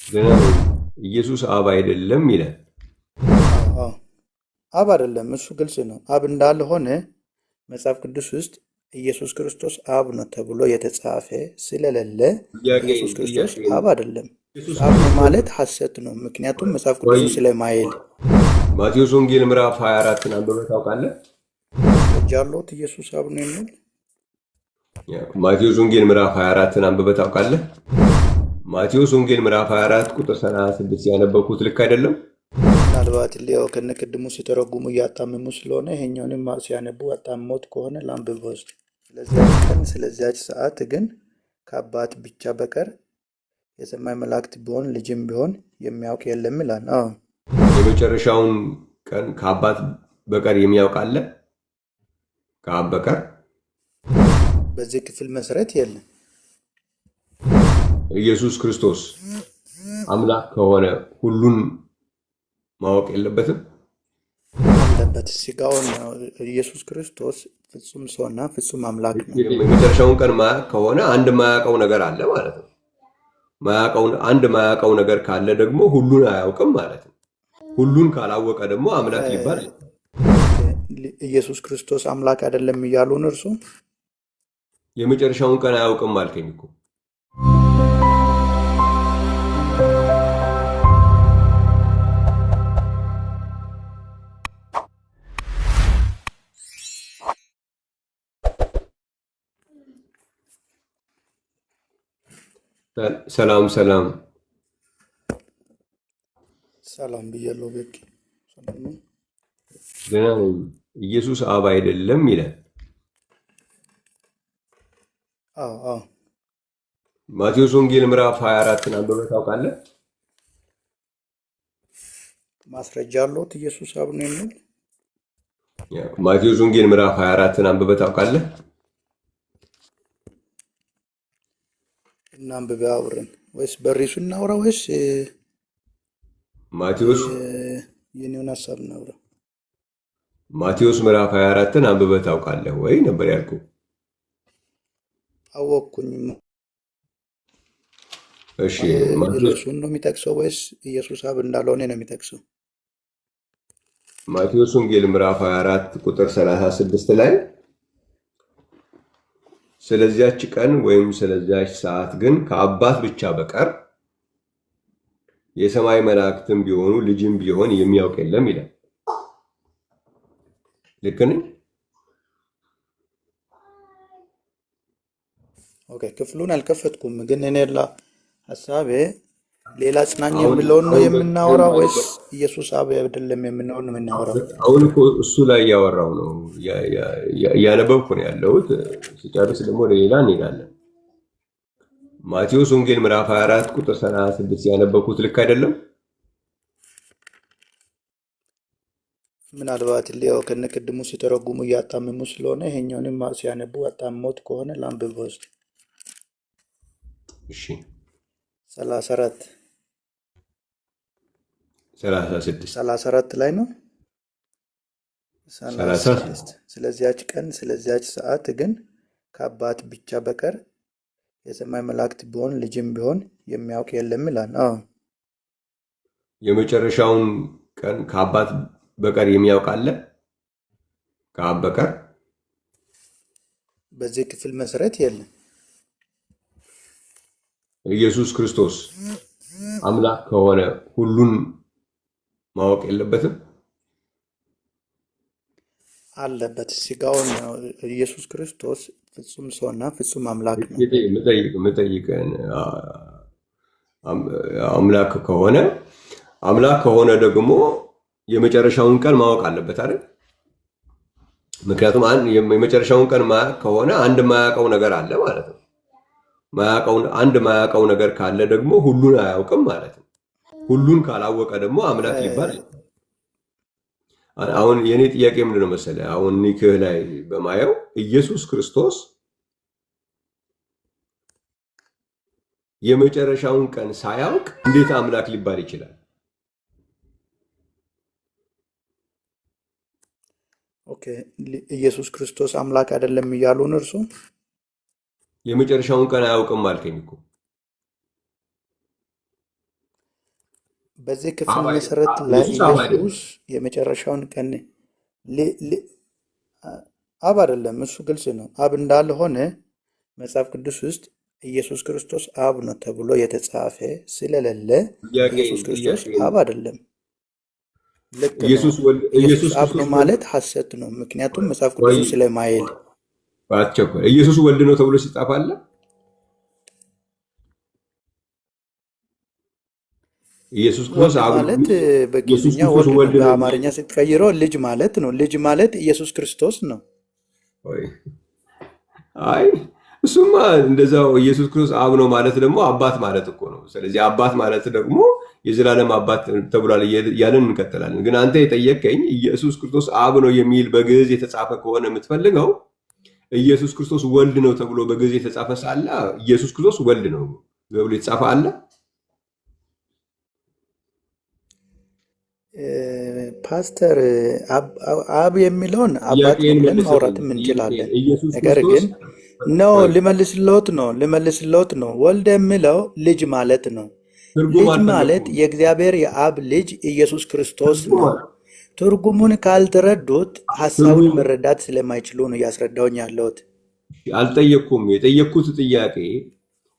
ገና ነው። ኢየሱስ አብ አይደለም ይላል። አዎ አዎ፣ አብ አይደለም። እሱ ግልጽ ነው። አብ እንዳለ ሆነ መጽሐፍ ቅዱስ ውስጥ ኢየሱስ ክርስቶስ አብ ነው ተብሎ የተጻፈ ስለሌለ ጥያቄ ኢየሱስ ክርስቶስ ጥያቄ አብ አይደለም። ኢየሱስ አብ ነው ክርስቶስ ማለት ሐሰት ነው። ምክንያቱም መጽሐፍ ወይ ቅዱስን ስለማይል ማቴዎስ ወንጌል ምዕራፍ 24ን አንብበህ ታውቃለህ? ማስረጃ አለዎት? ኢየሱስ አብ ነው የሚል ማቴዎስ ወንጌል ምዕራፍ 24ን አንብበህ ታውቃለህ? ማቴዎስ ወንጌል ምዕራፍ 24 ቁጥር 36 ያነበብኩት ልክ አይደለም? ምናልባት ሊያው ከነቅድሙ ሲተረጉሙ እያጣመሙ ስለሆነ ይሄኛውንም ሲያነቡ አጣመሙት ከሆነ ላንብብ ውስጥ ስለዚያች ቀን ስለዚያች ሰዓት ግን ከአባት ብቻ በቀር የሰማይ መላእክት ቢሆን ልጅም ቢሆን የሚያውቅ የለም ይላል። አዎ የመጨረሻውን ቀን ከአባት በቀር የሚያውቅ አለ? ከአብ በቀር በዚህ ክፍል መሰረት የለም። ኢየሱስ ክርስቶስ አምላክ ከሆነ ሁሉን ማወቅ የለበትም? አለበት። ስጋውን ነው። ኢየሱስ ክርስቶስ ፍጹም ሰውና ፍጹም አምላክ ነው። የመጨረሻውን ቀን ማያውቅ ከሆነ አንድ ማያውቀው ነገር አለ ማለት ነው። አንድ ማያውቀው ነገር ካለ ደግሞ ሁሉን አያውቅም ማለት ነው። ሁሉን ካላወቀ ደግሞ አምላክ ሊባል ኢየሱስ ክርስቶስ አምላክ አይደለም እያሉን እርሱ የመጨረሻውን ቀን አያውቅም አልከኝ እኮ። ሰላም ሰላም ሰላም ብያለሁ። በቂ ሰላም ነው። ገና ነኝ። ኢየሱስ አብ አይደለም ይላል። አዎ አዎ፣ ማቴዎስ ወንጌል ምዕራፍ 24ን አንብበህ ታውቃለህ? ማስረጃ አለዎት? ኢየሱስ አብ ነው የሚል ማቴዎስ ወንጌል ምዕራፍ 24ን አንብበህ ታውቃለህ? እና አንብቤ አውረን ወይስ በሪሱ እናውራ ወይስ ማቴዎስ የኔውን ሀሳብ እናውራ? ማቴዎስ ምዕራፍ 24ን አንብበህ ታውቃለህ ወይ ነበር ያልኩህ። አወቅኩኝ። እሺ ማቴዎስ ርዕሱን ነው የሚጠቅሰው ወይስ ኢየሱስ አብ እንዳልሆነ ነው የሚጠቅሰው? ማቴዎስ ወንጌል ምዕራፍ 24 ቁጥር 36 ላይ ስለዚያች ቀን ወይም ስለዚያች ሰዓት ግን ከአባት ብቻ በቀር የሰማይ መላእክትም ቢሆኑ ልጅም ቢሆን የሚያውቅ የለም ይላል። ልክ ነኝ? ኦኬ፣ ክፍሉን አልከፈትኩም፣ ግን እኔ ሀሳቤ ሌላ ጽናኝ አሁን የሚለውን ነው አሁን የምናወራው ወይስ ኢየሱስ አብ አይደለም የምንሆን ነው የምናወራው? አሁን እኮ እሱ ላይ እያወራው ነው እያነበብኩ ነው ያለሁት። ሲጨርስ ደግሞ ወደ ሌላ እንሄዳለን። ማቴዎስ ወንጌል ምዕራፍ 24 ቁጥር 36 ያነበብኩት ልክ አይደለም? ምናልባት ሊያው ከነቅድሙ ሲተረጉሙ እያጣመሙ ስለሆነ ይሄኛውንም ሲያነቡ አጣመሙት ከሆነ ላንብብ ውስጥ እሺ 34 36 34 ላይ ነው። 30 36 ስለዚያች ቀን ስለዚያች ሰዓት ግን ከአባት ብቻ በቀር የሰማይ መላእክት ቢሆን ልጅም ቢሆን የሚያውቅ የለም ይላል። አዎ የመጨረሻውን ቀን ከአባት በቀር የሚያውቅ አለ? ከአብ በቀር በዚህ ክፍል መሰረት የለም። ኢየሱስ ክርስቶስ አምላክ ከሆነ ሁሉን ማወቅ የለበትም? አለበት። ስጋውን ነው። ኢየሱስ ክርስቶስ ፍጹም ሰውና ፍጹም አምላክ ነው። ምጠይቅን አምላክ ከሆነ ደግሞ የመጨረሻውን ቀን ማወቅ አለበት አይደል? ምክንያቱም የመጨረሻውን ቀን ማያውቅ ከሆነ አንድ ማያውቀው ነገር አለ ማለት ነው። አንድ ማያውቀው ነገር ካለ ደግሞ ሁሉን አያውቅም ማለት ነው። ሁሉን ካላወቀ ደግሞ አምላክ ሊባል። አሁን የኔ ጥያቄ ምንድነው መሰለህ? አሁን ኒክህ ላይ በማየው ኢየሱስ ክርስቶስ የመጨረሻውን ቀን ሳያውቅ እንዴት አምላክ ሊባል ይችላል? ኦኬ፣ ኢየሱስ ክርስቶስ አምላክ አይደለም እያሉን እርሱ የመጨረሻውን ቀን አያውቅም አልከኝ እኮ። በዚህ ክፍል አብ መሰረት አይደለም። ላይ ኢየሱስ አብ አይደለም። ኢየሱስ የመጨረሻውን ቀን አብ አይደለም። እሱ ግልጽ ነው። አብ እንዳልሆነ መጽሐፍ ቅዱስ ውስጥ ኢየሱስ ክርስቶስ አብ ነው ተብሎ የተጻፈ ስለሌለ ኢየሱስ ክርስቶስ አብ አይደለም። ልክ ነው። ኢየሱስ አብ ነው ማለት ሐሰት ነው። ምክንያቱም መጽሐፍ ቅዱስ ስለማይል ባትቸኮል ኢየሱስ ወልድ ነው ተብሎ ሲጻፍ አለ። ኢየሱስ ክርስቶስ አብ ማለት በእንግሊዝኛ ወልድ ነው፣ በአማርኛ ስትቀይረው ልጅ ማለት ነው። ልጅ ማለት ኢየሱስ ክርስቶስ ነው። አይ እሱማ እንደዛው ኢየሱስ ክርስቶስ አብ ነው ማለት ደግሞ አባት ማለት እኮ ነው። ስለዚህ አባት ማለት ደግሞ የዘላለም አባት ተብሏል ያንን እንቀጥላለን። ግን አንተ የጠየቀኝ ኢየሱስ ክርስቶስ አብ ነው የሚል በግዕዝ የተጻፈ ከሆነ የምትፈልገው ኢየሱስ ክርስቶስ ወልድ ነው ተብሎ በግዕዝ የተጻፈ ሳለ ኢየሱስ ክርስቶስ ወልድ ነው ተብሎ የተጻፈ አለ? ፓስተር አብ የሚለውን አባት ብለን ማውራትም እንችላለን። ነገር ግን ነው ልመልስልዎት ነው። ወልድ የሚለው ልጅ ማለት ነው። ልጅ ማለት የእግዚአብሔር የአብ ልጅ ኢየሱስ ክርስቶስ ነው። ትርጉሙን ካልተረዱት ሀሳቡን መረዳት ስለማይችሉ ነው እያስረዳውኝ ያለሁት። አልጠየቅኩም። የጠየቅኩት ጥያቄ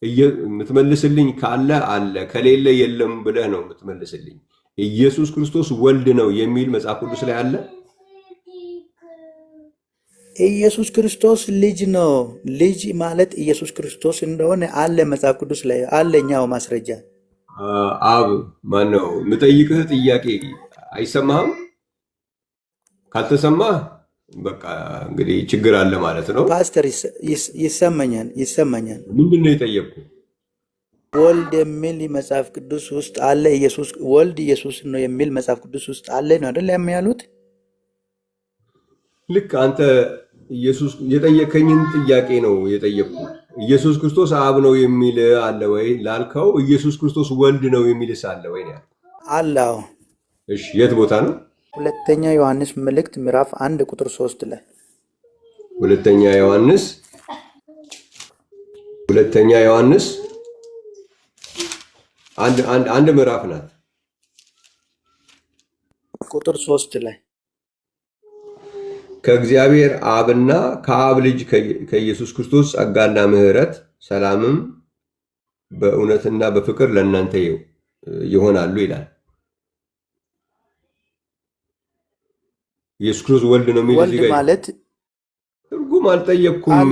የምትመልስልኝ ካለ አለ፣ ከሌለ የለም ብለህ ነው የምትመልስልኝ። ኢየሱስ ክርስቶስ ወልድ ነው የሚል መጽሐፍ ቅዱስ ላይ አለ? ኢየሱስ ክርስቶስ ልጅ ነው። ልጅ ማለት ኢየሱስ ክርስቶስ እንደሆነ አለ መጽሐፍ ቅዱስ ላይ አለኛው ማስረጃ። አብ ማን ነው? የምጠይቅህ ጥያቄ አይሰማህም? ካልተሰማህ በቃ እንግዲህ ችግር አለ ማለት ነው። ፓስተር ይሰማኛል። ምንድን ነው የጠየቅኩህ? ወልድ የሚል መጽሐፍ ቅዱስ ውስጥ አለ። ወልድ ኢየሱስ ነው የሚል መጽሐፍ ቅዱስ ውስጥ አለ ነው አይደል የሚያሉት? ልክ አንተ ኢየሱስ የጠየከኝን ጥያቄ ነው የጠየቅኩህ። ኢየሱስ ክርስቶስ አብ ነው የሚል አለ ወይ ላልከው፣ ኢየሱስ ክርስቶስ ወልድ ነው የሚልስ አለ ወይ ነው አላው። እሺ የት ቦታ ነው? ሁለተኛ ዮሐንስ መልእክት ምዕራፍ 1 ቁጥር 3 ላይ። ሁለተኛ ዮሐንስ አንድ ምዕራፍ ናት። ቁጥር 3 ላይ ከእግዚአብሔር አብና ከአብ ልጅ ከኢየሱስ ክርስቶስ ጸጋና ምሕረት ሰላምም በእውነትና በፍቅር ለእናንተ ይሆናሉ ይላል። ኢየሱስ ክርስቶስ ወልድ ነው የሚል ወልድ ማለት ትርጉም አልጠየቅኩም።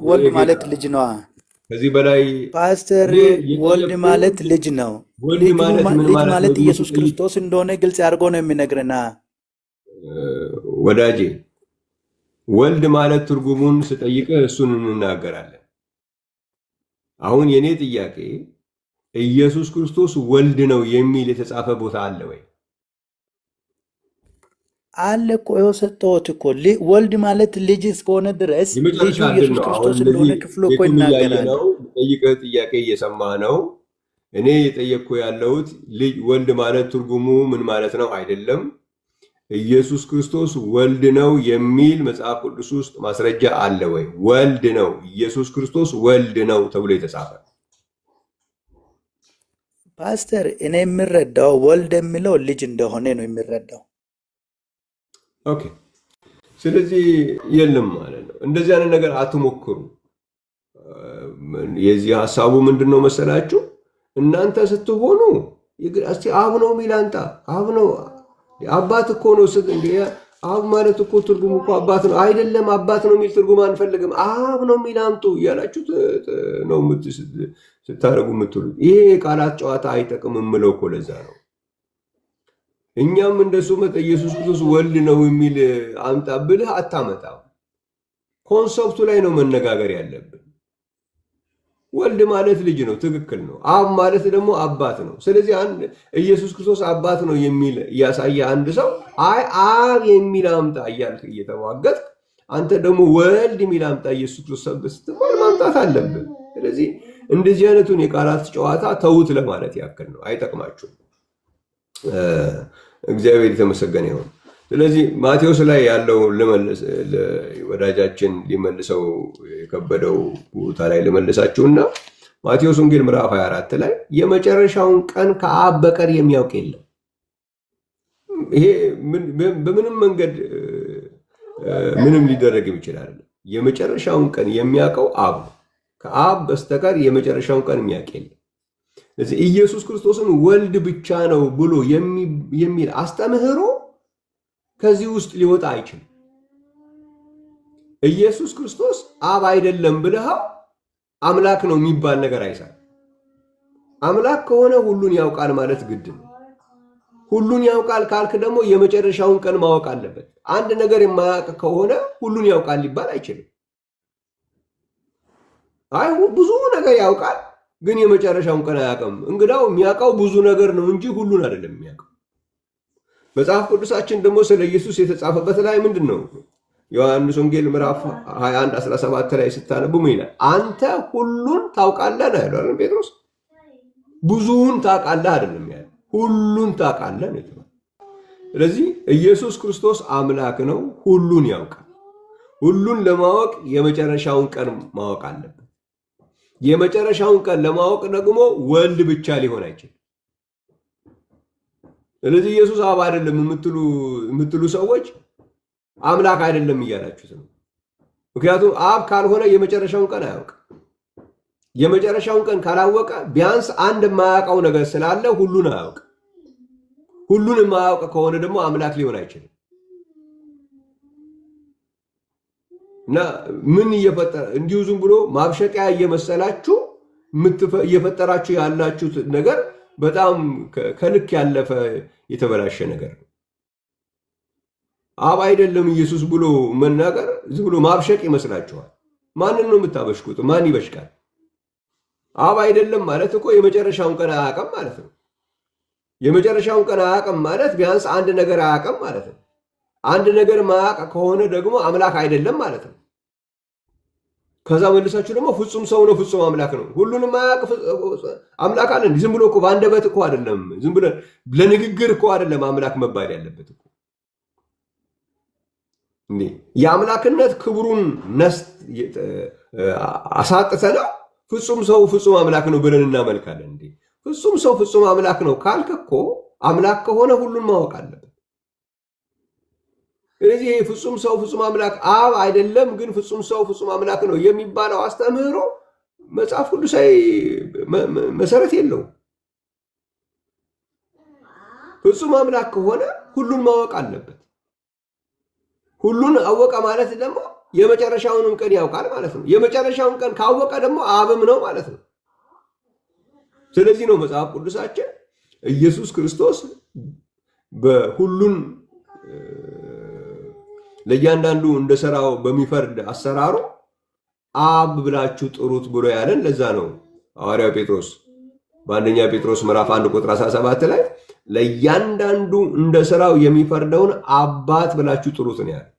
ወልድ ማለት ልጅ ነው። ከዚህ በላይ ፓስተር ወልድ ማለት ልጅ ነው። ልጅ ማለት ኢየሱስ ክርስቶስ እንደሆነ ግልጽ አድርጎ ነው የሚነግረና ወዳጄ፣ ወልድ ማለት ትርጉሙን ስጠይቅህ እሱን እንናገራለን። አሁን የኔ ጥያቄ ኢየሱስ ክርስቶስ ወልድ ነው የሚል የተጻፈ ቦታ አለ ወይ? አለ እኮ የሰጠሁት እኮ ወልድ ማለት ልጅ እስከሆነ ድረስ ልጁ ኢየሱስ ክርስቶስ እንደሆነ ክፍሉ እኮ ይናገራል። ጠይቀህ ጥያቄ እየሰማህ ነው። እኔ የጠየቅኩ ያለሁት ወልድ ማለት ትርጉሙ ምን ማለት ነው አይደለም። ኢየሱስ ክርስቶስ ወልድ ነው የሚል መጽሐፍ ቅዱስ ውስጥ ማስረጃ አለ ወይ? ወልድ ነው ኢየሱስ ክርስቶስ ወልድ ነው ተብሎ የተጻፈ ፓስተር፣ እኔ የምረዳው ወልድ የሚለው ልጅ እንደሆነ ነው የሚረዳው። ኦኬ፣ ስለዚህ የለም ማለት ነው። እንደዚህ አይነት ነገር አትሞክሩ። የዚህ ሐሳቡ ምንድነው መሰላችሁ? እናንተ ስትሆኑ እስቲ አብ ነው የሚል አንተ አብ ነው አባት እኮ ነው አብ ማለት እኮ ትርጉም እኮ አባት ነው አይደለም። አባት ነው የሚል ትርጉም አንፈልግም፣ አብ ነው የሚል አምጡ እያላችሁ ነው ስታደርጉ የምትሉት። ይሄ የቃላት ጨዋታ አይጠቅም የምለው እኮ ለዛ ነው። እኛም እንደሱ ኢየሱስ ክርስቶስ ወልድ ነው የሚል አምጣ ብልህ አታመጣም። ኮንሰፕቱ ላይ ነው መነጋገር ያለብን። ወልድ ማለት ልጅ ነው፣ ትክክል ነው። አብ ማለት ደግሞ አባት ነው። ስለዚህ ኢየሱስ ክርስቶስ አባት ነው የሚል እያሳየ አንድ ሰው አይ አብ የሚል አምጣ እያልክ እየተሟገጥክ፣ አንተ ደግሞ ወልድ የሚል አምጣ ኢየሱስ ክርስቶስ ስትባል ማምጣት አለብን። ስለዚህ እንደዚህ አይነቱን የቃላት ጨዋታ ተውት ለማለት ያክል ነው። አይጠቅማችሁም። እግዚአብሔር የተመሰገነ ይሁን። ስለዚህ ማቴዎስ ላይ ያለው ወዳጃችን ሊመልሰው የከበደው ቦታ ላይ ልመልሳችሁና ማቴዎስ ወንጌል ምዕራፍ 24 ላይ የመጨረሻውን ቀን ከአብ በቀር የሚያውቅ የለም። ይሄ በምንም መንገድ ምንም ሊደረግ ይችላል። የመጨረሻውን ቀን የሚያውቀው አብ ነው። ከአብ በስተቀር የመጨረሻውን ቀን የሚያውቅ የለም። ስለዚህ ኢየሱስ ክርስቶስን ወልድ ብቻ ነው ብሎ የሚል አስተምህሮ ከዚህ ውስጥ ሊወጣ አይችልም። ኢየሱስ ክርስቶስ አብ አይደለም ብለኸው አምላክ ነው የሚባል ነገር አይሰራም። አምላክ ከሆነ ሁሉን ያውቃል ማለት ግድ ነው። ሁሉን ያውቃል ካልክ ደግሞ የመጨረሻውን ቀን ማወቅ አለበት። አንድ ነገር የማያውቅ ከሆነ ሁሉን ያውቃል ሊባል አይችልም። አይ ብዙ ነገር ያውቃል ግን የመጨረሻውን ቀን አያውቅም። እንግዳው የሚያውቀው ብዙ ነገር ነው እንጂ ሁሉን አይደለም የሚያውቀው። መጽሐፍ ቅዱሳችን ደግሞ ስለ ኢየሱስ የተጻፈበት ላይ ምንድን ነው? ዮሐንስ ወንጌል ምዕራፍ 21:17 ላይ ስታነቡ ምን ይላል? አንተ ሁሉን ታውቃለህ ነው ያለው ጴጥሮስ። ብዙውን ታውቃለህ አይደለም ያለው፣ ሁሉን ታውቃለህ ነው የተባለው። ስለዚህ ኢየሱስ ክርስቶስ አምላክ ነው፣ ሁሉን ያውቃል። ሁሉን ለማወቅ የመጨረሻውን ቀን ማወቅ አለበት። የመጨረሻውን ቀን ለማወቅ ደግሞ ወልድ ብቻ ሊሆን አይችልም። ስለዚህ ኢየሱስ አብ አይደለም የምትሉ ሰዎች አምላክ አይደለም እያላችሁት ነው። ምክንያቱም አብ ካልሆነ የመጨረሻውን ቀን አያውቅም። የመጨረሻውን ቀን ካላወቀ ቢያንስ አንድ የማያውቀው ነገር ስላለ ሁሉን አያውቅም። ሁሉን የማያውቅ ከሆነ ደግሞ አምላክ ሊሆን አይችልም። እና ምን እየፈጠረ እንዲሁ ዝም ብሎ ማብሸቂያ እየመሰላችሁ እየፈጠራችሁ ያላችሁት ነገር በጣም ከልክ ያለፈ የተበላሸ ነገር ነው። አብ አይደለም ኢየሱስ ብሎ መናገር ዝም ብሎ ማብሸቅ ይመስላችኋል። ማንን ነው የምታበሽቁት? ማን ይበሽቃል? አብ አይደለም ማለት እኮ የመጨረሻውን ቀን አያውቅም ማለት ነው። የመጨረሻውን ቀን አያውቅም ማለት ቢያንስ አንድ ነገር አያውቅም ማለት ነው። አንድ ነገር ማያውቅ ከሆነ ደግሞ አምላክ አይደለም ማለት ነው። ከዛ መልሳችሁ ደግሞ ፍጹም ሰው ነው፣ ፍጹም አምላክ ነው። ሁሉንም ማያውቅ አምላክ አለ። ዝም ብሎ እኮ በአንደበት እኮ አይደለም፣ ዝም ብሎ ለንግግር እኮ አይደለም አምላክ መባል ያለበት እኮ። እንዴ የአምላክነት ክብሩን አሳጥተነው ፍጹም ሰው ፍጹም አምላክ ነው ብለን እናመልካለን። እንዴ ፍጹም ሰው ፍጹም አምላክ ነው ካልክ እኮ አምላክ ከሆነ ሁሉን ማወቅ አለበት። ስለዚህ ፍጹም ሰው ፍጹም አምላክ አብ አይደለም ግን ፍጹም ሰው ፍጹም አምላክ ነው የሚባለው አስተምህሮ መጽሐፍ ቅዱሳዊ መሰረት የለውም። ፍጹም አምላክ ከሆነ ሁሉን ማወቅ አለበት። ሁሉን አወቀ ማለት ደግሞ የመጨረሻውንም ቀን ያውቃል ማለት ነው። የመጨረሻውን ቀን ካወቀ ደግሞ አብም ነው ማለት ነው። ስለዚህ ነው መጽሐፍ ቅዱሳችን ኢየሱስ ክርስቶስ በሁሉን ለእያንዳንዱ እንደሰራው በሚፈርድ አሰራሩ አብ ብላችሁ ጥሩት ብሎ ያለን። ለዛ ነው ሐዋርያው ጴጥሮስ በአንደኛ ጴጥሮስ ምዕራፍ 1 ቁጥር 17 ላይ ለእያንዳንዱ እንደሰራው የሚፈርደውን አባት ብላችሁ ጥሩት ነው ያለው።